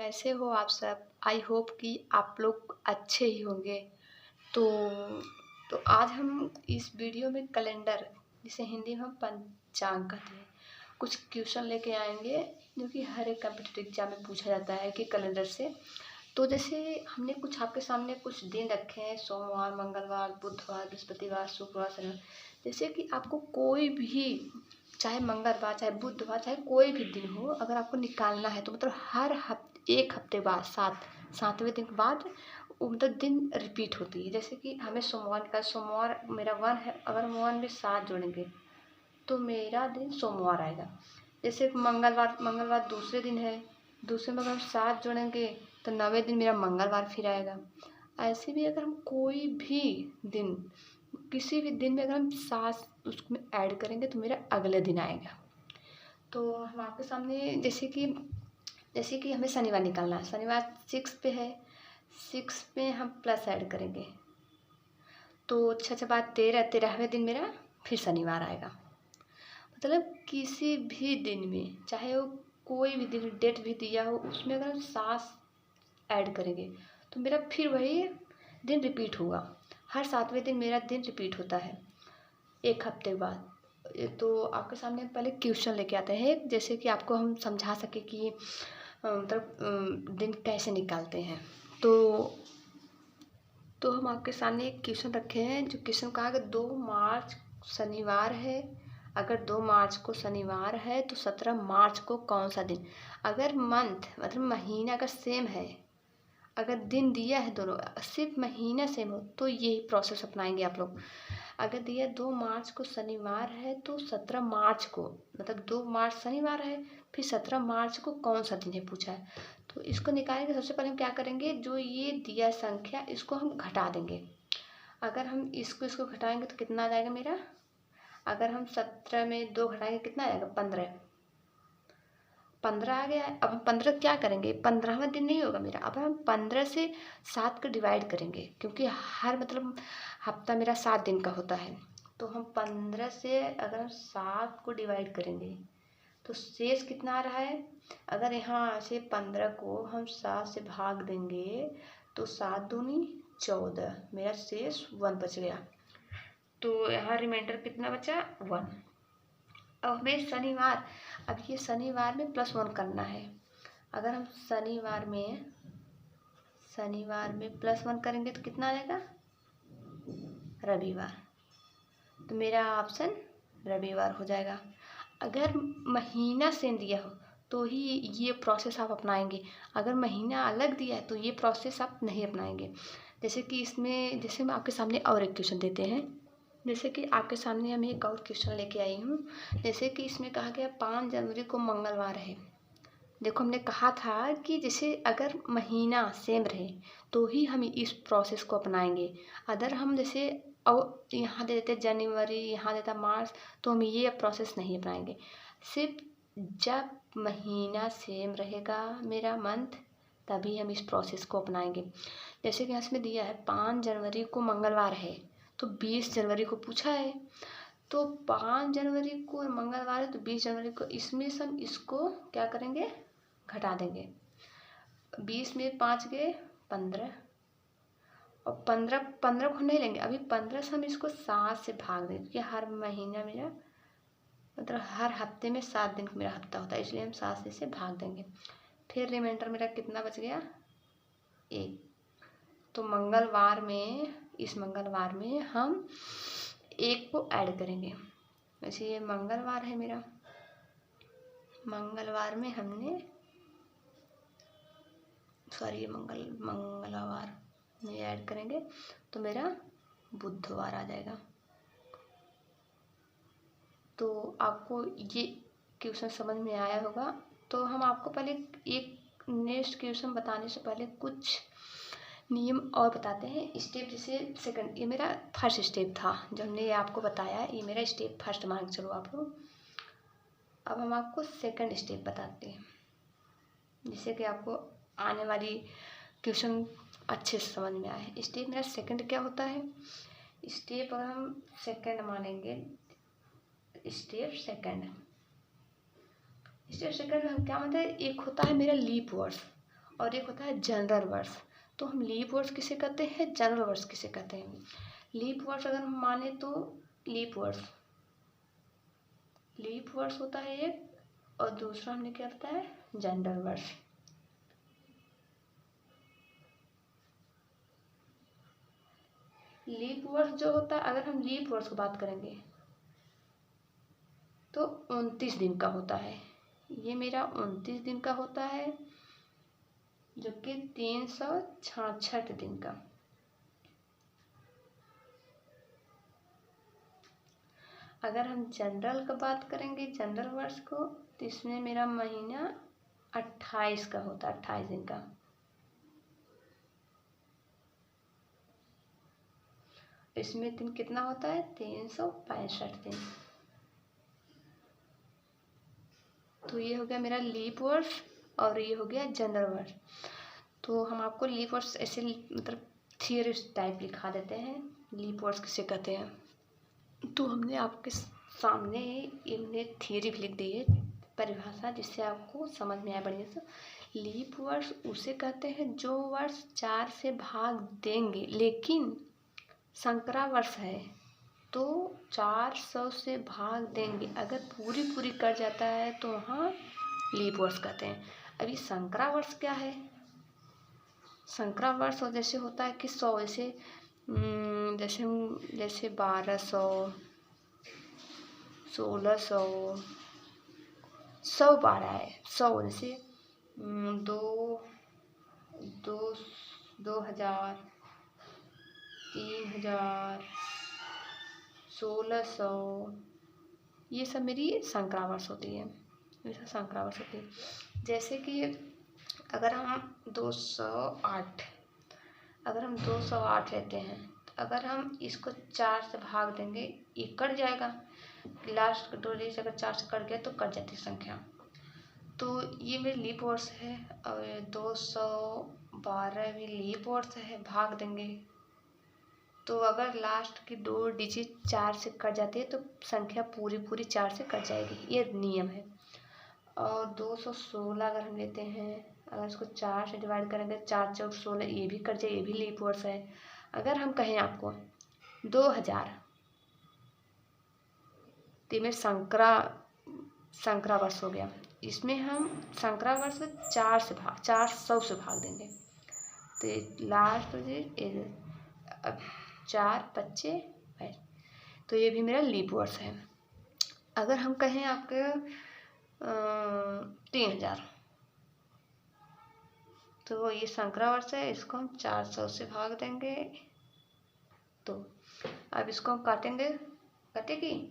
कैसे हो आप सब? आई होप कि आप लोग अच्छे ही होंगे। तो आज हम इस वीडियो में कैलेंडर, जिसे हिंदी में हम पंचांग कहते हैं, कुछ क्वेश्चन लेके आएंगे जो कि हर एक कॉम्पिटिटिव एग्जाम में पूछा जाता है कि कैलेंडर से। तो जैसे हमने कुछ आपके सामने कुछ दिन रखे हैं: सोमवार, मंगलवार, बुधवार, बृहस्पतिवार, शुक्रवार, शनिवार। जैसे कि आपको कोई भी, चाहे मंगलवार, चाहे बुधवार, चाहे कोई भी दिन हो, अगर आपको निकालना है तो मतलब हर एक हफ्ते बाद, सातवें दिन के बाद वो मतलब दिन रिपीट होती है। जैसे कि हमें सोमवार का, सोमवार मेरा 1 है, अगर हम 1 में 7 जोड़ेंगे तो मेरा दिन सोमवार आएगा। जैसे मंगलवार दूसरे दिन है, दूसरे में अगर हम 7 जोड़ेंगे तो 9वें दिन मेरा मंगलवार फिर आएगा। ऐसे भी अगर हम कोई भी दिन, किसी भी दिन में अगर हम 7 उसमें ऐड करेंगे तो मेरा अगले दिन आएगा। तो हम आपके सामने जैसे कि हमें शनिवार निकालना है। शनिवार 6 पे है, 6 पे हम प्लस ऐड करेंगे तो 6 बाद 13वें दिन मेरा फिर शनिवार आएगा। मतलब किसी भी दिन में, चाहे वो कोई भी दिन डेट भी दिया हो, उसमें अगर हम 7 ऐड करेंगे तो मेरा फिर वही दिन रिपीट होगा। हर 7वें दिन मेरा दिन रिपीट होता है एक हफ्ते बाद। तो आपके सामने पहले क्वेश्चन लेके आते हैं, जैसे कि आपको हम समझा सके कि मतलब दिन कैसे निकालते हैं। तो हम आपके सामने एक क्वेश्चन रखे हैं, जो क्वेश्चन कहा कि 2 मार्च शनिवार है। अगर 2 मार्च को शनिवार है तो 17 मार्च को कौन सा दिन? अगर मंथ मतलब महीना अगर सेम है, अगर दिन दिया है दोनों, सिर्फ महीना सेम हो, तो यही प्रोसेस अपनाएंगे आप लोग। अगर दिया 2 मार्च को शनिवार है तो 17 मार्च को, मतलब 2 मार्च शनिवार है, फिर 17 मार्च को कौन सा दिन है पूछा है। तो इसको निकालेंगे। सबसे पहले हम क्या करेंगे, जो ये दिया संख्या इसको हम घटा देंगे। अगर हम इसको घटाएंगे तो कितना आ जाएगा मेरा? अगर हम 17 में 2 घटाएंगे कितना आएगा? 15 आ गया है। अब हम 15 क्या करेंगे, 15वां दिन नहीं होगा मेरा। अब हम 15 से 7 को डिवाइड करेंगे, क्योंकि हर मतलब हफ्ता मेरा 7 दिन का होता है। तो हम 15 से अगर हम 7 को डिवाइड करेंगे तो शेष कितना आ रहा है? अगर यहाँ से 15 को हम 7 से भाग देंगे तो 7 दूनी 14, मेरा शेष 1 बच गया। तो यहाँ रिमाइंडर कितना बचा? 1। अब हमें शनिवार, अब ये शनिवार में +1 करना है। अगर हम शनिवार में +1 करेंगे तो कितना आ जाएगा? रविवार। तो मेरा ऑप्शन रविवार हो जाएगा। अगर महीना सेम दिया हो तो ही ये प्रोसेस आप अपनाएंगे। अगर महीना अलग दिया है तो ये प्रोसेस आप नहीं अपनाएंगे। जैसे कि इसमें, जैसे मैं आपके सामने और एक क्वेश्चन देते हैं। जैसे कि आपके सामने मैं एक और क्वेश्चन लेके आई हूँ। जैसे कि इसमें कहा गया 5 जनवरी को मंगलवार है। देखो, हमने कहा था कि जैसे अगर महीना सेम रहे तो ही हम इस प्रोसेस को अपनाएंगे। अगर हम जैसे और यहाँ दे देते जनवरी, यहाँ देता मार्च, तो हम ये प्रोसेस नहीं अपनाएंगे। सिर्फ जब महीना सेम रहेगा मेरा मंथ, तभी हम इस प्रोसेस को अपनाएंगे। जैसे कि इसमें दिया है 5 जनवरी को मंगलवार है, तो 20 जनवरी को पूछा है। तो 5 जनवरी को मंगलवार है तो 20 जनवरी को, इसमें से हम इसको क्या करेंगे? घटा देंगे। 20 में 5 गए 15, और 15 को नहीं लेंगे। अभी 15 से हम इसको 7 से भाग देंगे, क्योंकि हर महीना मेरा मतलब हर हफ्ते में 7 दिन मेरा हफ्ता होता है, इसलिए हम 7 से इसे भाग देंगे। फिर रिमाइंडर मेरा कितना बच गया? 1। तो इस मंगलवार में हम 1 को ऐड करेंगे। वैसे ये मंगलवार है मेरा, मंगलवार में हमने मंगलवार में ऐड करेंगे तो मेरा बुधवार आ जाएगा। तो आपको ये क्वेश्चन समझ में आया होगा। तो हम आपको पहले एक नेक्स्ट क्वेश्चन बताने से पहले कुछ नियम और बताते हैं। स्टेप जैसे सेकंड, ये मेरा फर्स्ट स्टेप था जो हमने ये आपको बताया, ये मेरा स्टेप फर्स्ट मान के चलो आप लोग। अब हम आपको सेकंड स्टेप बताते हैं, जिससे कि आपको आने वाली क्वेश्चन अच्छे से समझ में आए। स्टेप मेरा सेकंड क्या होता है? स्टेप अगर हम सेकंड मानेंगे, स्टेप सेकंड में हम क्या मतलब, एक होता है मेरा लीप वर्ष और एक होता है जनरल वर्ष। तो हम लीप वर्ष किसे कहते हैं, जनरल वर्ष किसे कहते हैं। लीप वर्ष अगर हम माने तो लीप वर्ष होता है एक, और दूसरा हमने क्या होता है, जनरल वर्ष। लीप वर्ष जो होता है, अगर हम लीप वर्ष की बात करेंगे तो 29 दिन का होता है। ये मेरा 29 दिन का होता है, जो कि 366 दिन का। अगर हम जनरल का बात करेंगे, जनरल वर्ष को, तो इसमें मेरा महीना 28 का होता है, 28 दिन का। इसमें दिन कितना होता है, 365 दिन। तो ये हो गया मेरा लीप वर्ष और ये हो गया जनरल वर्ष। तो हम आपको लीप वर्ष ऐसे मतलब थियरी टाइप लिखा देते हैं, लीप वर्ष किसे कहते हैं। तो हमने आपके सामने इनने थियरी भी लिख दी है, परिभाषा, जिससे आपको समझ में आए बढ़िया से। लीप वर्ष उसे कहते हैं जो वर्ष 4 से भाग देंगे, लेकिन संकरा वर्ष है तो 400 से भाग देंगे। अगर पूरी कट जाता है तो वहाँ लीप वर्ष कहते हैं। अभी संकरा वर्ष क्या है, संकरा वर्ष जैसे होता है कि 100, जैसे 1200, 1600, 112 है, 100 जैसे 2000, 3000, 1600, ये सब मेरी संकरा वर्ष होती है, ये सब संकरा वर्ष होती है। जैसे कि अगर हम 208 रहते हैं, तो अगर हम इसको 4 से भाग देंगे, ये कट जाएगा, लास्ट 2 डिजिट अगर 4 से कट गया तो कट जाती है संख्या। तो ये मेरी लीप वर्ष है, और 212 भी लीप वर्ष है, भाग देंगे तो अगर लास्ट की 2 डिजिट 4 से कट जाती है तो संख्या पूरी 4 से कट जाएगी, ये नियम है। और 216 अगर हम लेते हैं, अगर इसको 4 से डिवाइड करेंगे, 4 4 16, ये भी कट जाए, ये भी लीप वर्ष है। अगर हम कहें आपको 2000, तो ये में संकरा वर्ष हो गया। इसमें हम संकरा वर्ष 400 से भाग देंगे, तो लास्ट अब 4 25 है, तो ये भी मेरा लीप वर्ष है। अगर हम कहें आपके 3000, तो ये संकरा वर्ष है, इसको हम 400 से भाग देंगे। तो अब इसको हम काटेगी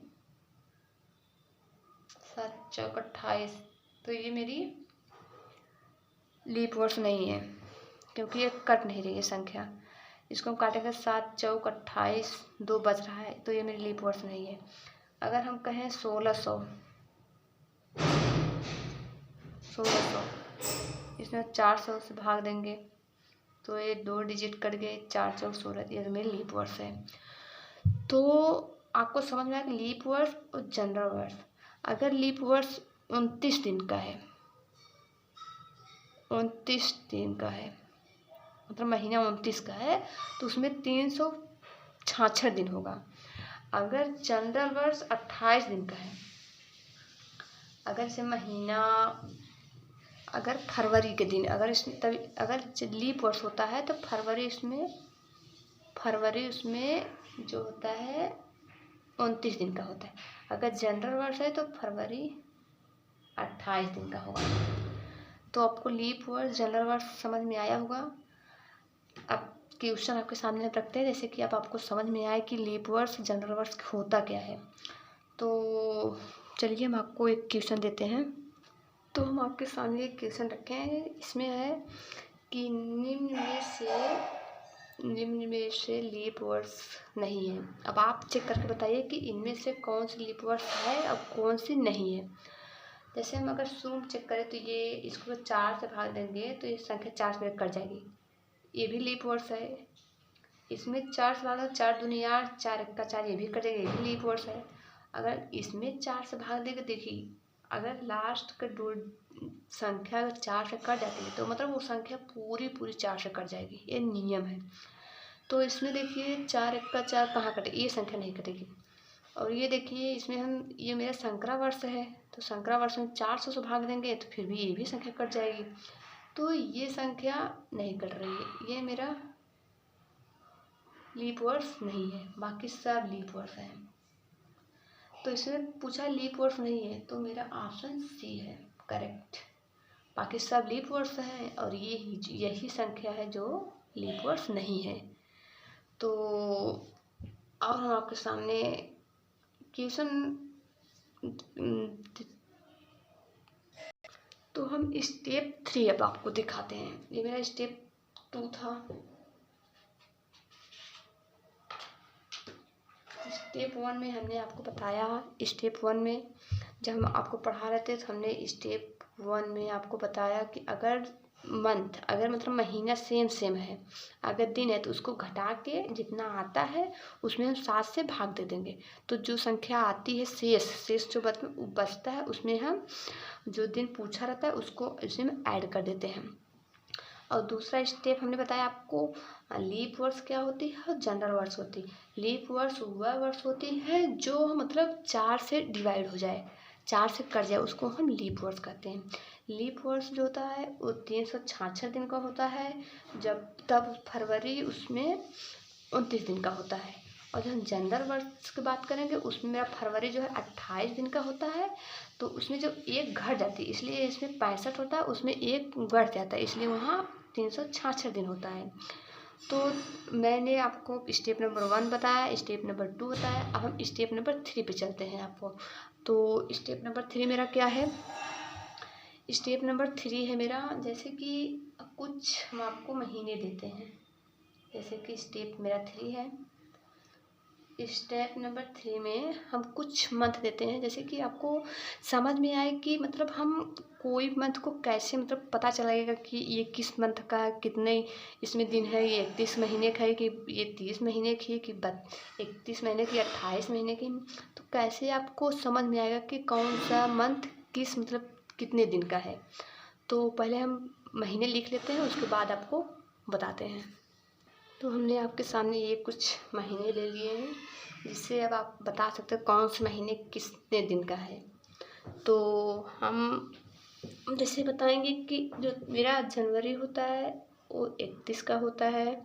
7 चौक 28, तो ये मेरी लीप वर्ष नहीं है, क्योंकि ये कट नहीं रही है संख्या। इसको हम काटेंगे 7 चौक 28, 2 बच रहा है, तो ये मेरी लीप वर्ष नहीं है। अगर हम कहें 1600, इसमें 400 से भाग देंगे तो ये 2 डिजिट कट गए, 4 चौक 16, ये मेरी लीप वर्ष है। तो आपको समझ में आया कि लीप वर्ष और जनरल वर्ष। अगर लीप वर्ष 29 दिन का है, 29 दिन का है, मतलब महीना 29 का है, तो उसमें 366 दिन होगा। अगर जनरल वर्ष 28 दिन का है, अगर इसे महीना, अगर फरवरी के दिन, अगर इसमें तभी अगर लीप वर्ष होता है तो फरवरी उसमें जो होता है 29 दिन का होता है। अगर जनरल वर्ष है तो फरवरी 28 दिन का होगा। तो आपको लीप वर्ष, जनरल वर्ष समझ में आया होगा। अब क्वेश्चन आपके सामने रखते हैं, जैसे कि अब आपको समझ में आए कि लीप वर्ष, जनरल वर्ष होता क्या है। तो चलिए हम आपको एक क्वेश्चन देते हैं। तो हम आपके सामने एक क्वेश्चन रखे हैं, इसमें है कि निम्न में से लीप वर्ष नहीं है। अब आप चेक करके बताइए कि इनमें से कौन सी लीप वर्ष है और कौन सी नहीं है। जैसे हम अगर शुरू चेक करें तो ये, इसको 4 से भाग देंगे तो ये संख्या 4 से कट जाएगी, ये भी लीप वर्ष है। इसमें 4 से भाग, 4 दूनी 8, 4 1 4, ये भी कट जाएगी, ये भी लीप वर्ष है। अगर इसमें 4 से भाग देंगे, देखिए अगर लास्ट का संख्या अगर 4 से कट जाती है तो मतलब वो संख्या पूरी 4 से कट जाएगी, ये नियम है। तो इसमें देखिए 4 एक्का 4 कहाँ कटे, ये संख्या नहीं कटेगी। और ये देखिए इसमें हम, ये मेरा संकरा वर्ष है, तो संकरा वर्ष में 400 से भाग देंगे तो फिर भी ये भी संख्या कट जाएगी। तो ये संख्या नहीं कट रही है, ये मेरा लीप वर्ष नहीं है, बाकी सब लीप वर्ष है। तो इसमें पूछा लीप वर्ष नहीं है, तो मेरा ऑप्शन सी है करेक्ट। बाकी सब लीप वर्ष है और यही संख्या है जो लीप वर्ष नहीं है। तो अब हम आपके सामने क्वेश्चन, तो हम स्टेप 3 अब आपको दिखाते हैं। ये मेरा स्टेप 2 था। स्टेप 1 में हमने आपको बताया, स्टेप 1 में जब हम आपको पढ़ा रहे थे तो हमने स्टेप 1 में आपको बताया कि अगर मंथ, अगर मतलब महीना सेम है, अगर दिन है तो उसको घटा के जितना आता है उसमें हम 7 से भाग दे देंगे। तो जो संख्या आती है शेष जो बचता है उसमें हम जो दिन पूछा रहता है उसको उसमें ऐड कर देते हैं। और दूसरा स्टेप हमने बताया आपको लीप वर्ष क्या होती है और जनरल वर्ष होती है। लीप वर्ष वह वर्ष होती है जो मतलब 4 से डिवाइड हो जाए, 4 से कट जाए, उसको हम लीप वर्ष कहते हैं। लीप वर्ष जो होता है वो 366 दिन का होता है, तब फरवरी उसमें 29 दिन का होता है। और जब हम जनरल वर्ष की बात करेंगे उसमें मेरा फरवरी जो है 28 दिन का होता है। तो उसमें जो एक घट जाती है, इसलिए इसमें 65 होता है, उसमें एक बढ़ जाता है, इसलिए वहाँ 366 दिन होता है। तो मैंने आपको स्टेप नंबर 1 बताया, स्टेप नंबर 2 बताया। अब हम स्टेप नंबर 3 पे चलते हैं आपको। तो स्टेप नंबर 3 मेरा क्या है? स्टेप नंबर 3 है मेरा, जैसे कि कुछ हम आपको महीने देते हैं, जैसे कि स्टेप मेरा 3 है। स्टेप नंबर 3 में हम कुछ मंथ देते हैं, जैसे कि आपको समझ में आए कि मतलब हम कोई मंथ को कैसे मतलब पता चलेगा कि ये किस मंथ का कितने इसमें दिन है, ये 31 महीने का है कि ये 30 महीने की है कि 31 महीने की 28 महीने की। तो कैसे आपको समझ में आएगा कि कौन सा मंथ किस मतलब कितने दिन का है। तो पहले हम महीने लिख लेते हैं, उसके बाद आपको बताते हैं। तो हमने आपके सामने ये कुछ महीने ले लिए हैं, जिससे अब आप बता सकते हैं कौन से महीने कितने दिन का है। तो हम जैसे बताएंगे कि जो मेरा जनवरी होता है वो 31 का होता है,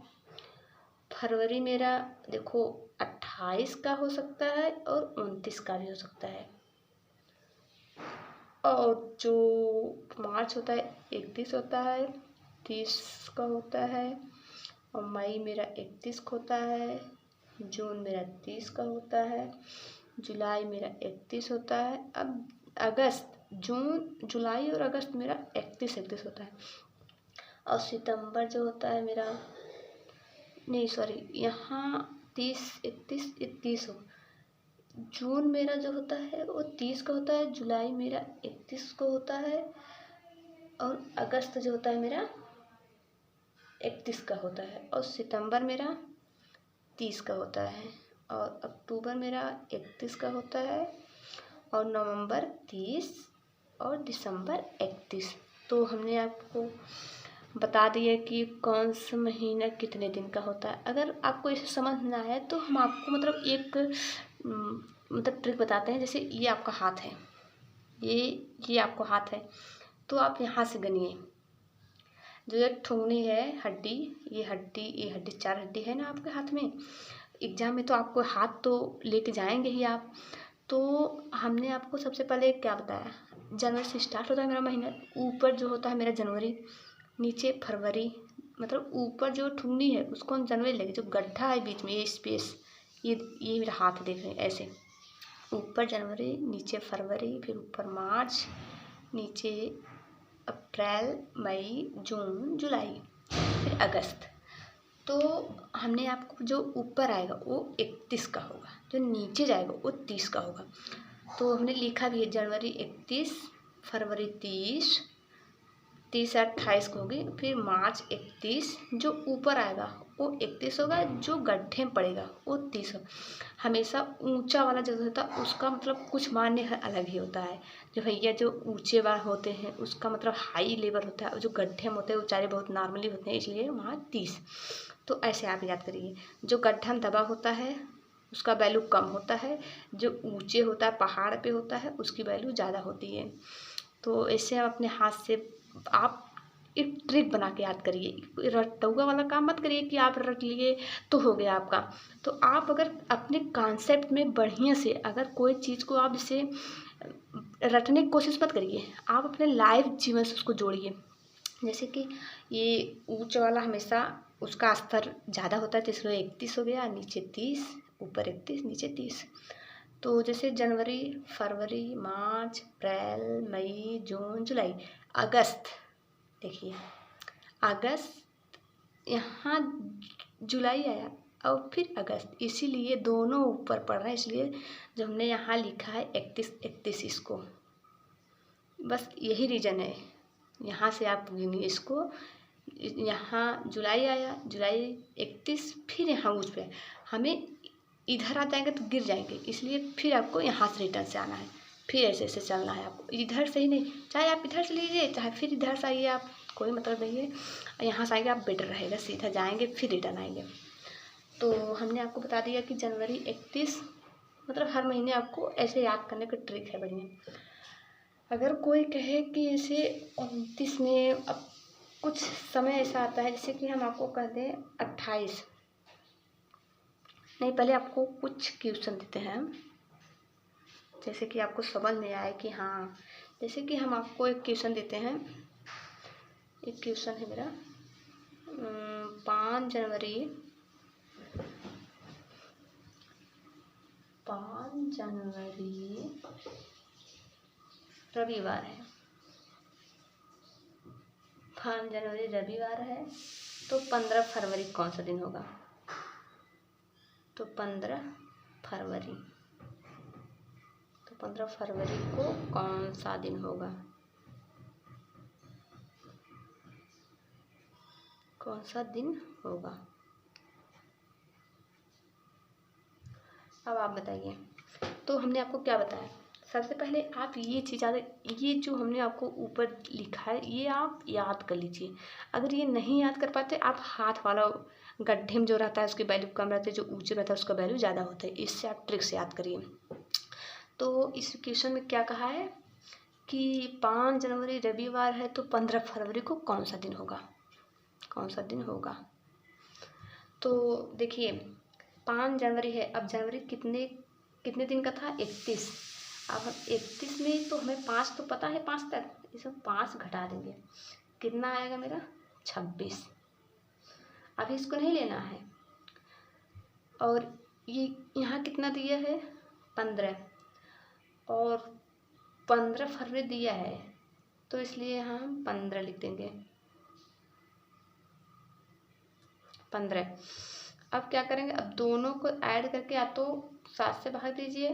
फरवरी मेरा देखो 28 का हो सकता है और 29 का भी हो सकता है, और जो मार्च होता है 31 होता है, 30 का होता है, और मई मेरा 31 का होता है, जून मेरा 30 का होता है, जुलाई मेरा 31 होता है। अब अगस्त, जून जुलाई और अगस्त मेरा 31 होता है। और सितंबर जो होता है मेरा, नहीं सॉरी, यहाँ 30 31 31 हो। जून मेरा जो होता है वो 30 का होता है, जुलाई मेरा 31 को होता है, और अगस्त जो होता है मेरा 31 का होता है, और सितंबर मेरा 30 का होता है, और अक्टूबर मेरा 31 का होता है, और नवंबर 30 और दिसंबर 31। तो हमने आपको बता दिया कि कौन सा महीना कितने दिन का होता है। अगर आपको इसे समझ ना आए तो हम आपको मतलब एक मतलब ट्रिक बताते हैं। जैसे ये आपका हाथ है, ये आपका हाथ है, तो आप यहाँ से गिनिए। जो एक ठुंगनी है हड्डी, ये हड्डी 4 हड्डी है ना आपके हाथ में। एग्जाम में तो आपको हाथ तो लेके जाएंगे ही आप। तो हमने आपको सबसे पहले क्या बताया, जनवरी से स्टार्ट होता है मेरा महीना, ऊपर जो होता है मेरा जनवरी, नीचे फरवरी, मतलब ऊपर जो ठुंगनी है उसको हम जनवरी लेंगे, जो गड्ढा है बीच में ये स्पेस, ये मेरा हाथ देख रहे हैं ऐसे, ऊपर जनवरी, नीचे फरवरी, फिर ऊपर मार्च, नीचे अप्रैल, मई, जून, जुलाई, फिर अगस्त। तो हमने आपको जो ऊपर आएगा वो 31 का होगा, जो नीचे जाएगा वो 30 का होगा। तो हमने लिखा भी है जनवरी 31, फरवरी 30, 30 या 28 को होगी, फिर मार्च 31 जो ऊपर आएगा वो 31 होगा, जो गड्ढे में पड़ेगा वो 30 होगा। हमेशा ऊंचा वाला जो होता है उसका मतलब कुछ मान्य अलग ही होता है। जो भैया जो ऊंचे वाले होते हैं उसका मतलब हाई लेवल होता है, और जो गड्ढे में होते हैं ऊंचाई बहुत नॉर्मली होते हैं, इसलिए वहाँ 30। तो ऐसे आप याद करिए, जो गड्ढा में दबा होता है उसका वैल्यू कम होता है, जो ऊंचे होता है पहाड़ पे होता है उसकी वैल्यू ज़्यादा होती है। तो ऐसे आप अपने हाथ से आप एक ट्रिक बना के याद करिए। रट्टुआ वाला काम मत करिए कि आप रट लिए तो हो गया आपका। तो आप अगर अपने कॉन्सेप्ट में बढ़िया से अगर कोई चीज़ को आप इसे रटने की कोशिश मत करिए, आप अपने लाइव जीवन से उसको जोड़िए। जैसे कि ये ऊंचा वाला हमेशा उसका स्तर ज़्यादा होता है, तो इसलिए 31 हो गया, नीचे 30, ऊपर 31 नीचे 30। तो जैसे जनवरी, फरवरी, मार्च, अप्रैल, मई, जून, जुलाई, अगस्त, देखिए अगस्त, यहाँ जुलाई आया और फिर अगस्त, इसीलिए दोनों ऊपर पड़ रहा है, इसलिए जो हमने यहाँ लिखा है 31 इसको, बस यही रीज़न है। यहाँ से आप गिनिए इसको, यहाँ जुलाई आया, जुलाई 31, फिर यहाँ उस पे हमें इधर आ जाएंगे तो गिर जाएंगे, इसलिए फिर आपको यहाँ से रिटर्न से आना है, फिर ऐसे ऐसे चलना है आपको, इधर से ही नहीं, चाहे आप इधर से लीजिए चाहे फिर इधर से आइए, आप कोई मतलब नहीं है, यहाँ से आएंगे आप बेटर रहेगा, सीधा जाएंगे फिर रिटर्न आएंगे। तो हमने आपको बता दिया कि जनवरी 31 मतलब हर महीने आपको ऐसे याद करने का ट्रिक है बढ़िया। अगर कोई कहे कि इसे 29 में, अब कुछ समय ऐसा आता है जैसे कि हम आपको कह दें 28, नहीं पहले आपको कुछ क्वेश्चन देते हैं जैसे कि आपको समझ में आए कि हाँ, जैसे कि हम आपको एक क्वेश्चन देते हैं, एक क्वेश्चन है मेरा 5 जनवरी रविवार है, 5 जनवरी रविवार है, तो 15 फरवरी कौन सा दिन होगा? तो 15 फरवरी, तो 15 फरवरी को कौन सा दिन होगा? कौन सा दिन होगा? अब आप बताइए। तो हमने आपको क्या बताया, सबसे पहले आप ये चीज़ ये जो हमने आपको ऊपर लिखा है ये आप याद कर लीजिए। अगर ये नहीं याद कर पाते, आप हाथ वाला गड्ढे में जो रहता है उसकी वैल्यू कम रहती है, जो ऊंचे रहता है उसका वैल्यू ज़्यादा होता है, इससे आप ट्रिक से याद करिए। तो इस क्वेश्चन में क्या कहा है कि 5 जनवरी रविवार है, तो 15 फरवरी को कौन सा दिन होगा? कौन सा दिन होगा? तो देखिए 5 जनवरी है, अब जनवरी कितने दिन का था? 31। अब हम 31 में तो हमें 5 तो पता है, 5 तक, इसमें 5 घटा देंगे, कितना आएगा मेरा? 26। अभी इसको नहीं लेना है, और ये यहाँ कितना दिया है? 15, और 15 फरवरी दिया है, तो इसलिए यहाँ हम 15 लिख देंगे, 15। अब क्या करेंगे, अब दोनों को ऐड करके या तो 7 से भाग दीजिए,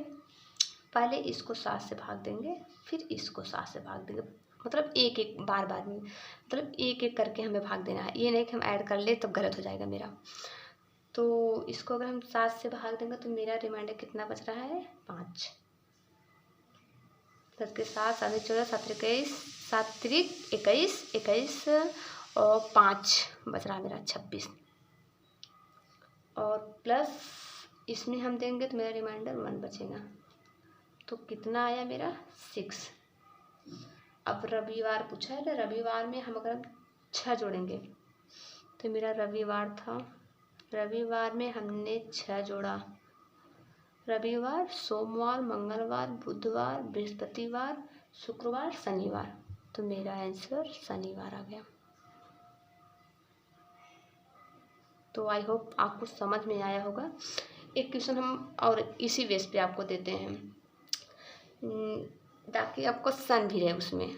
पहले इसको 7 से भाग देंगे, फिर इसको 7 से भाग देंगे, मतलब एक एक बार में, मतलब एक एक करके हमें भाग देना है, ये नहीं कि हम ऐड कर ले तब गलत हो जाएगा मेरा। तो इसको अगर हम 7 से भाग देंगे तो मेरा रिमाइंडर कितना बच रहा है? 5। 10 के 7, 7 14, 7 21, 7 त्रिक 21, 21 और 5 बच रहा है मेरा 26, और प्लस इसमें हम देंगे तो मेरा रिमाइंडर 1 बचेगा, तो कितना आया मेरा? 6। अब रविवार पूछा है, तो रविवार में हम अगर 6 जोड़ेंगे तो मेरा रविवार था, रविवार में हमने 6 जोड़ा, रविवार, सोमवार, मंगलवार, बुधवार, बृहस्पतिवार, शुक्रवार, शनिवार, तो मेरा आंसर शनिवार आ गया। तो आई होप आपको समझ में आया होगा। एक क्वेश्चन हम और इसी बेस पे आपको देते हैं ताकि आपको सन भी रहे उसमें,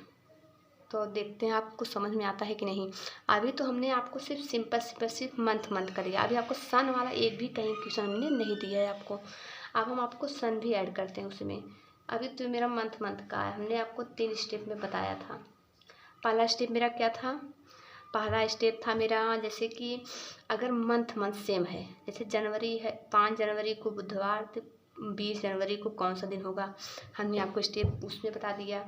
तो देखते हैं आपको समझ में आता है कि नहीं। अभी तो हमने आपको सिर्फ सिर्फ मंथ का दिया, अभी आपको सन वाला एक भी कहीं क्वेश्चन हमने नहीं दिया है आपको। अब हम आपको सन भी ऐड करते हैं उसमें। अभी तो मेरा मंथ का है, हमने आपको 3 स्टेप में बताया था। पहला स्टेप मेरा क्या था? पहला स्टेप था मेरा, जैसे कि अगर मंथ सेम है, जैसे जनवरी है, 5 जनवरी को बुधवार, तो 20 जनवरी को कौन सा दिन होगा, हमने आपको स्टेप उसमें बता दिया।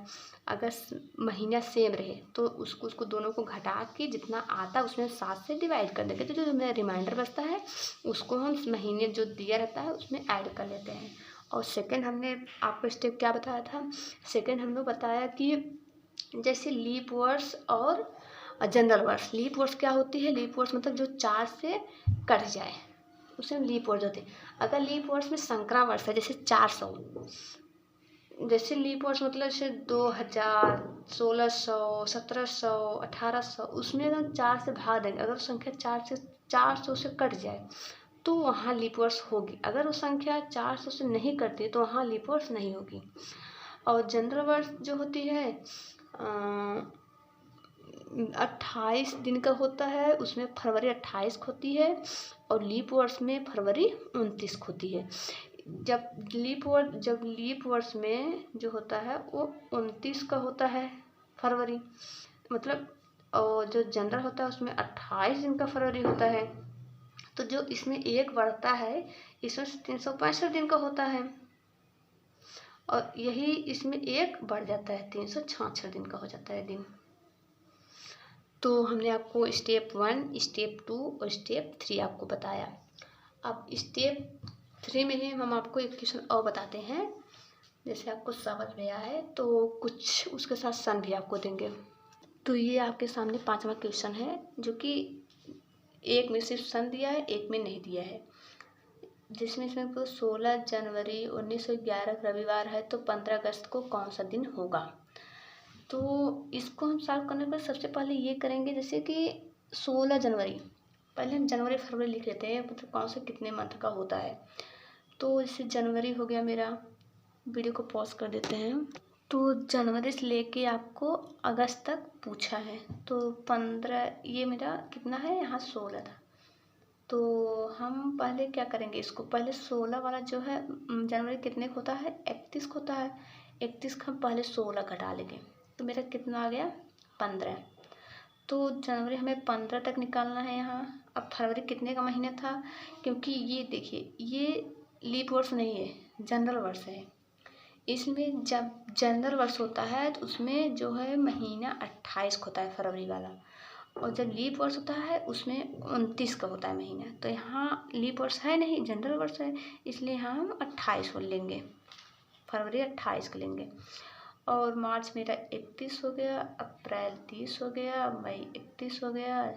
अगर महीना सेम रहे तो उसको दोनों को घटा के जितना आता है उसमें 7 से डिवाइड कर देंगे, तो जो मेरा रिमाइंडर बचता है उसको हम महीने जो दिया रहता है उसमें ऐड कर लेते हैं। और सेकेंड हमने आपको स्टेप क्या बताया था? सेकेंड हमने बताया कि जैसे लीप वर्ष और जनरल वर्ष। लीप वर्ष क्या होती है? लीप वर्ष मतलब जो 4 से कट जाए उसे लीप वर्ष होते हैं। अगर लीप वर्ष में संक्रा वर्ष है, जैसे 400, जैसे लीप वर्ष मतलब जैसे 2000, 1600, 1700, 1800, उसमें ना 4 से भाग देंगे। अगर संख्या 400 से कट जाए तो वहाँ लीप वर्ष होगी। अगर वो संख्या 400 से नहीं कटती तो वहाँ लीप वर्ष नहीं होगी। और जनरल वर्ष जो होती है 28 दिन का होता है, उसमें फरवरी 28 को होती है, और लीप वर्ष में फरवरी 29 को होती है। जब लीप वर्ष में जो होता है वो 29 का होता है फरवरी, मतलब, और जो जनरल होता है उसमें 28 दिन का फरवरी होता है। तो जो इसमें एक बढ़ता है इसमें 365 दिन का होता है, और यही इसमें एक बढ़ जाता है 366 दिन का हो जाता है दिन। तो हमने आपको स्टेप 1, स्टेप 2 और स्टेप 3 आपको बताया। अब स्टेप 3 में ही हम आपको एक क्वेश्चन और बताते हैं, जैसे आपको समझ में आया है तो कुछ उसके साथ सन भी आपको देंगे। तो ये आपके सामने 5वां क्वेश्चन है, जो कि एक में सिर्फ सन दिया है, एक में नहीं दिया है। जिसमें इसमें को 16 जनवरी 1911 रविवार है तो 15 अगस्त को कौन सा दिन होगा। तो इसको हम सॉल्व करने पर सबसे पहले ये करेंगे, जैसे कि 16 जनवरी, पहले हम जनवरी फरवरी लिख लेते हैं, मतलब कौन से कितने मंथ का होता है। तो जैसे जनवरी हो गया मेरा, वीडियो को पॉज कर देते हैं। तो जनवरी से लेके आपको अगस्त तक पूछा है, तो 15, ये मेरा कितना है यहाँ 16 था। तो हम पहले क्या करेंगे, इसको पहले 16 वाला जो है जनवरी कितने को होता है, 31 को होता है। 31 का हम पहले 16 घटा लेंगे तो मेरा कितना आ गया 15। तो जनवरी हमें 15 तक निकालना है यहाँ। अब फरवरी कितने का महीना था, क्योंकि ये देखिए ये लीप वर्ष नहीं है, जनरल वर्ष है। इसमें जब जनरल वर्ष होता है तो उसमें जो है महीना 28 को होता है फरवरी वाला, और जब लीप वर्ष होता है उसमें 29 का होता है महीना। तो यहाँ लीप वर्ष है नहीं, जनरल वर्ष है, इसलिए यहाँ हम 28 को लेंगे, फरवरी 28 को लेंगे। और मार्च मेरा 31 हो गया, अप्रैल 30 हो गया, मई 31 हो गया,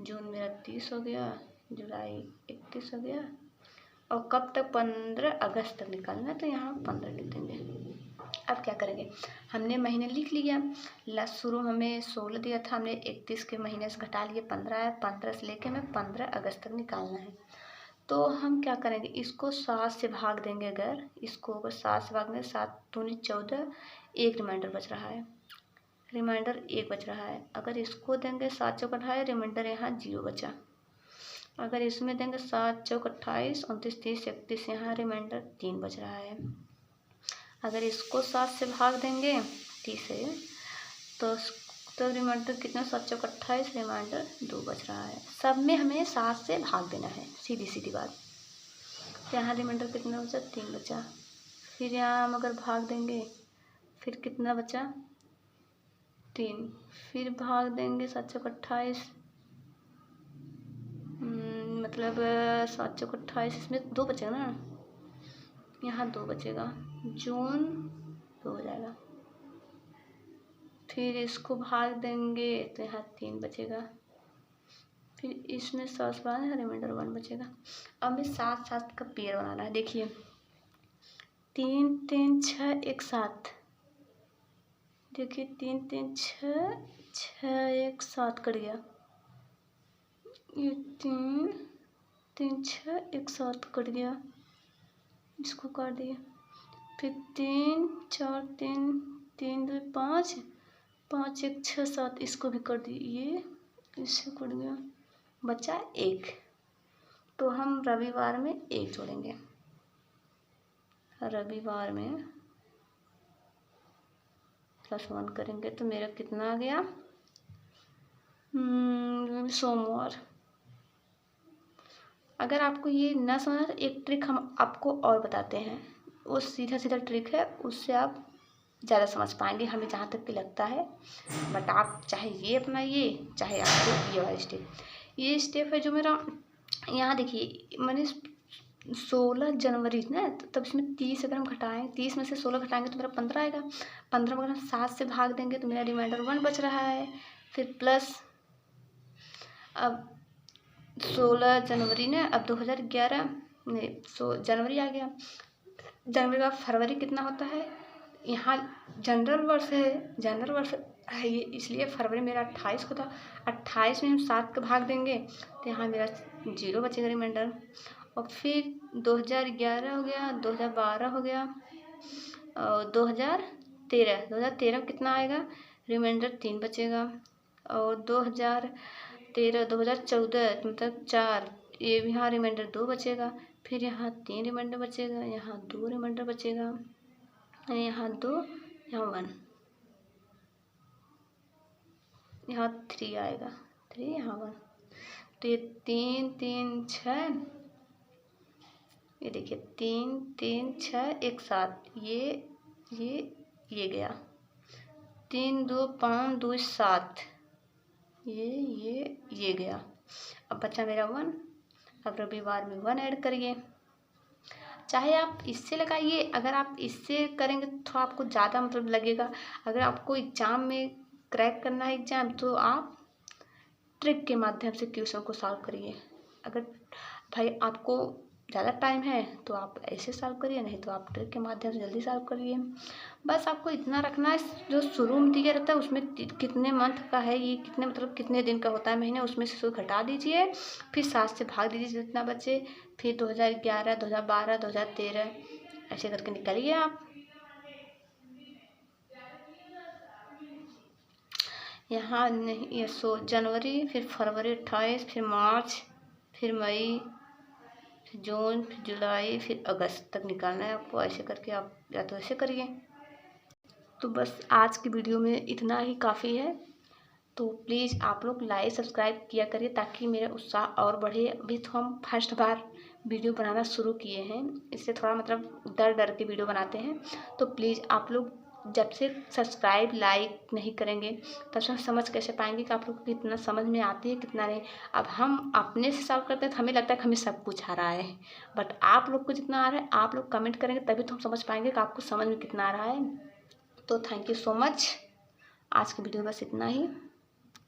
जून मेरा 30 हो गया, जुलाई 31 हो गया, और कब तक 15 अगस्त तक निकालना है, तो यहाँ 15 लिख देंगे। अब क्या करेंगे, हमने महीने लिख लिया। शुरू हमें 16 दिया था, हमने 31 के महीने से घटा लिए 15 है, 15 से लेके हमें 15 अगस्त तक निकालना है। तो हम क्या करेंगे, इसको 7 से भाग देंगे। अगर इसको 7 से भाग देंगे, 7 दूनी 14, एक रिमाइंडर बच रहा है, रिमाइंडर 1 बच रहा है। अगर इसको देंगे 7 चौक 28, रिमाइंडर यहाँ 0 बचा। अगर इसमें देंगे 7 चौक 28, 29, 30, 31, यहाँ रिमाइंडर 3 बच रहा है। अगर इसको 7 से भाग देंगे 30 से, तो रिमाइंडर कितना, 7 चौक 28, रिमाइंडर 2 बच रहा है। सब में हमें 7 से भाग देना है, सीधी सीधी बात। यहाँ रिमाइंडर कितना बचा, 3 बचा। फिर यहाँ हम अगर भाग देंगे फिर कितना बचा, 3। फिर भाग देंगे 7 चौक 28, मतलब 7 चौक 28, इसमें 2 बचेगा ना, यहाँ 2 बचेगा, जून 2 हो जाएगा। फिर इसको भाग देंगे तो यहाँ 3 बचेगा। फिर इसमें 7 बाद रिमाइंडर 1 बचेगा। अब हमें 7 7 का पेयर बनाना है। देखिए 3 3 6 1 7, देखिए 3 3 6 6 1 7 कट गया, ये 3 3 6 1 7 कट गया, इसको काट दिए। फिर 3 4 3 3 2 5 5 1 6 7, इसको भी कर दिए, इससे कट गया, बचा 1। तो हम रविवार में 1 जोड़ेंगे, रविवार में +1 करेंगे तो मेरा कितना आ गया, सोमवार। अगर आपको ये ना समझ तो एक ट्रिक हम आपको और बताते हैं, वो सीधा सीधा ट्रिक है, उससे आप ज़्यादा समझ पाएंगे, हमें जहाँ तक कि लगता है। बट आप चाहे ये अपनाइए, चाहे आपको ये वाला स्टेप, ये स्टेप है जो मेरा यहाँ देखिए, मैंने 16 जनवरी ना, तो तब इसमें 30 अगर हम घटाएं, 30 में से 16 घटाएंगे तो मेरा 15 आएगा। 15 में अगर हम 7 से भाग देंगे तो मेरा रिमाइंडर 1 बच रहा है। फिर प्लस अब 16 जनवरी ने, अब 2011 नहीं, जनवरी आ गया। जनवरी का फरवरी कितना होता है, यहाँ जनरल वर्ष है, जनरल वर्ष है ये, इसलिए फरवरी मेरा 28 होता। 28 में हम 7 का भाग देंगे तो यहाँ मेरा 0 बचेगा रिमाइंडर। और फिर 2011 हो गया, 2012 हो गया, और 2013 में कितना आएगा, रिमाइंडर 3 बचेगा। और 2014 मतलब 4, ये भी यहाँ रिमाइंडर 2 बचेगा। फिर यहाँ 3 रिमाइंडर बचेगा, यहाँ 2 रिमाइंडर बचेगा, यहाँ 2, यहाँ 1, यहाँ 3 आएगा, 3 यहाँ 1। तो ये 3 3 6, ये देखिए 3 3 6 1 7, ये गया 3 2 5 2 7, ये गया। अब बचा मेरा 1। अब रविवार में 1 ऐड करिए, चाहे आप इससे लगाइए, अगर आप इससे करेंगे तो आपको ज़्यादा मतलब लगेगा। अगर आपको एग्ज़ाम में क्रैक करना है एग्ज़ाम, तो आप ट्रिक के माध्यम से क्वेश्चन को सॉल्व करिए। अगर भाई आपको ज़्यादा टाइम है तो आप ऐसे सॉल्व करिए, नहीं तो आप ट्रिक के माध्यम से जल्दी सॉल्व करिए। बस आपको इतना रखना है, जो शुरू में दिया रहता है उसमें कितने मंथ का है, ये कितने मतलब कितने दिन का होता है महीने, उसमें से घटा दीजिए, फिर 7 से भाग दीजिए जितना बचे, फिर 2011 2012 2013 ऐसे करके निकालिए आप। यहाँ नहीं, ये जनवरी, फिर फरवरी 28, फिर मार्च, फिर मई, फिर जून, फिर जुलाई, फिर अगस्त तक निकालना है आपको। ऐसे करके आप या तो ऐसे करिए। तो बस आज की वीडियो में इतना ही काफ़ी है। तो प्लीज़ आप लोग लाइक सब्सक्राइब किया करिए ताकि मेरा उत्साह और बढ़े। अभी तो हम फर्स्ट बार वीडियो बनाना शुरू किए हैं, इससे थोड़ा मतलब डर के वीडियो बनाते हैं। तो प्लीज़ आप लोग जब से सब्सक्राइब लाइक नहीं करेंगे तब से हम समझ कैसे पाएंगे कि आप लोग को कितना समझ में आती है कितना नहीं। अब हम अपने से सॉल्व करते हैं तो हमें लगता है कि हमें सब कुछ आ रहा है, बट आप लोग को जितना आ रहा है आप लोग कमेंट करेंगे तभी तो हम समझ पाएंगे कि आपको समझ में कितना आ रहा है। तो थैंक यू सो मच। आज की वीडियो बस इतना ही।